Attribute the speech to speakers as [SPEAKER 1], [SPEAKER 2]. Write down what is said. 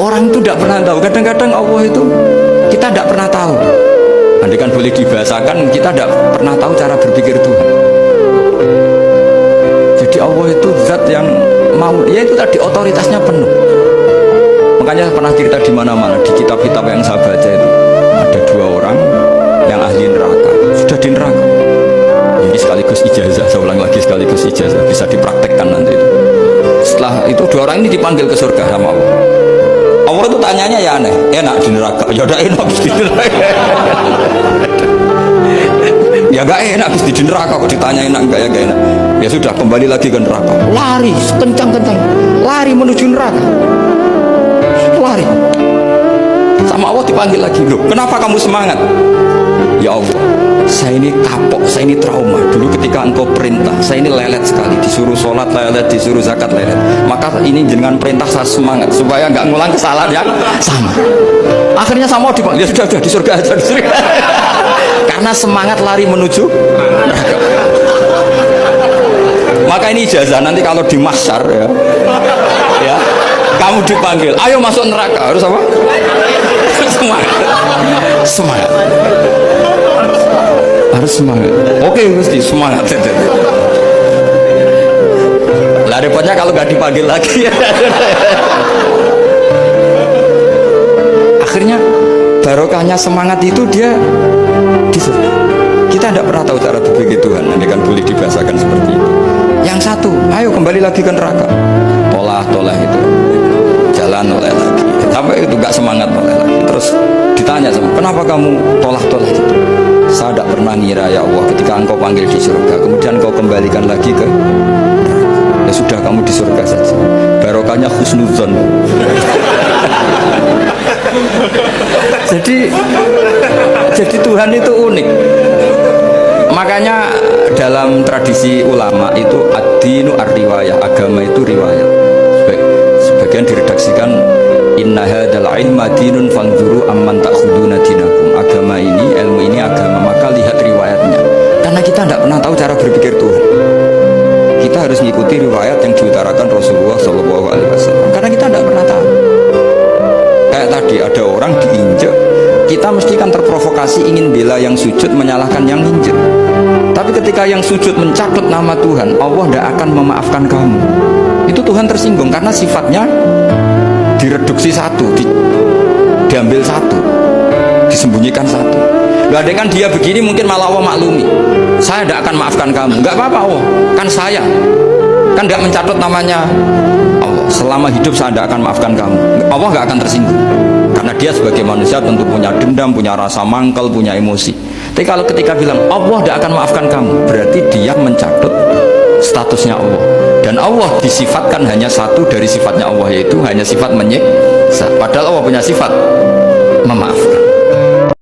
[SPEAKER 1] Orang itu tidak pernah tahu. Kadang-kadang Allah itu kita tidak pernah tahu. Andai kan boleh dibahasakan, kita tidak pernah tahu cara berpikir Tuhan. Jadi Allah itu zat yang mau, ya itu tadi otoritasnya penuh. Makanya pernah cerita di mana-mana di kitab-kitab yang saya baca itu ada dua orang yang ahli neraka, sudah di neraka. Ini sekaligus ijazah, saya ulang lagi sekaligus ijazah, bisa dipraktekkan nanti itu. Setelah itu dua orang ini dipanggil ke surga sama Allah. Allah itu tanyanya ya aneh, enak di neraka, ya udah enak di neraka. Ya gak enak di neraka, kok ditanya enak enggak, ya gak enak. Ya sudah, kembali lagi ke neraka, lari kencang-kencang, lari menuju neraka, lari. Sama Allah dipanggil lagi, loh kenapa kamu semangat? Ya Allah, saya ini kapok, saya ini trauma. Dulu ketika engkau perintah, saya ini lelet sekali. Disuruh sholat lelet, disuruh zakat lelet. Maka ini dengan perintah saya semangat supaya nggak ngulang kesalahan yang sama. Akhirnya sama dipanggil, ya sudah di surga aja, di surga. Karena semangat lari menuju neraka. Maka ini ijazah, nanti kalau di mahsyar ya, kamu dipanggil, ayo masuk neraka, harus apa? Semangat, semangat. Harus semangat. Oke, mesti semangat. Lah repotnya kalau nggak dipanggil lagi. Akhirnya barokahnya semangat itu dia disurga. Kita tidak pernah tahu cara berpikir Tuhan. Ini kan boleh dibahasakan seperti itu. Yang satu, ayo kembali lagi ke neraka. Tolah itu jalan oleh lagi. Sampai itu nggak semangat oleh lagi. Terus ditanya sama, kenapa kamu tolah itu? Saya tidak pernah ngira ya Allah ketika engkau panggil di surga kemudian engkau kembalikan lagi ke neraka. Ya sudah, kamu di surga saja, barokahnya husnudzon. jadi Tuhan itu unik. Makanya dalam tradisi ulama itu ad-dinu ar-riwayah, agama itu riwayat. Sebagian diredaksikan inna hadzal ilma dinun fanzuru amman ta'khuduna dinakum. Agama ini, ilmu ini agama, maka lihat riwayatnya. Karena kita tidak pernah tahu cara berpikir Tuhan. Kita harus mengikuti riwayat yang diutarakan Rasulullah SAW. Karena kita tidak pernah tahu. Kayak tadi ada orang diinjek, kita mesti kan terprovokasi ingin bela yang sujud menyalahkan yang injek. Tapi ketika yang sujud mencakup nama Tuhan, Allah tidak akan memaafkan kamu. Itu Tuhan tersinggung karena sifatnya direduksi satu, diambil satu, disembunyikan satu. Loh, ada kan dia begini mungkin malah Allah maklumi. Saya tidak akan maafkan kamu. Enggak apa-apa Allah, kan saya kan tidak mencatat namanya Allah. Selama hidup saya tidak akan maafkan kamu. Allah nggak akan tersinggung karena dia sebagai manusia tentu punya dendam, punya rasa mangkel, punya emosi. Tapi kalau ketika bilang Allah tidak akan maafkan kamu, berarti dia mencatat statusnya Allah. Dan Allah disifatkan hanya satu dari sifatnya Allah, yaitu hanya sifat menyiksa. Padahal Allah punya sifat